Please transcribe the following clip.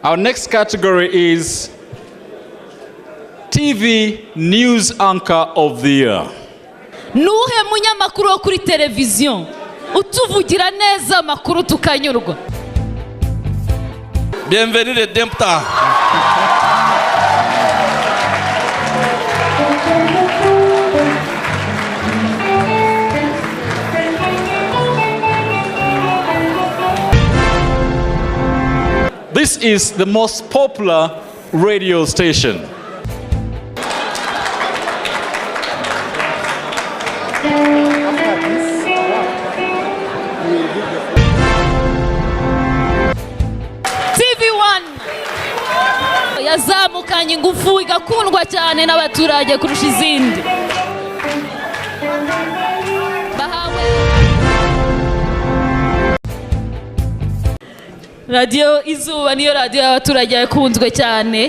Our next category is TV News Anchor of the Year. Nuhe munyamakuru wo kuri televiziyo utuvugira neza amakuru tukanyurwa. Bienvenue Dempta. This is the most popular radio station. TV1 yazamukanye ingufu igakundwa cyane n'abaturage kurusha izindi. Radio Izuba niyo radio y'abaturage yakunzwe cyane.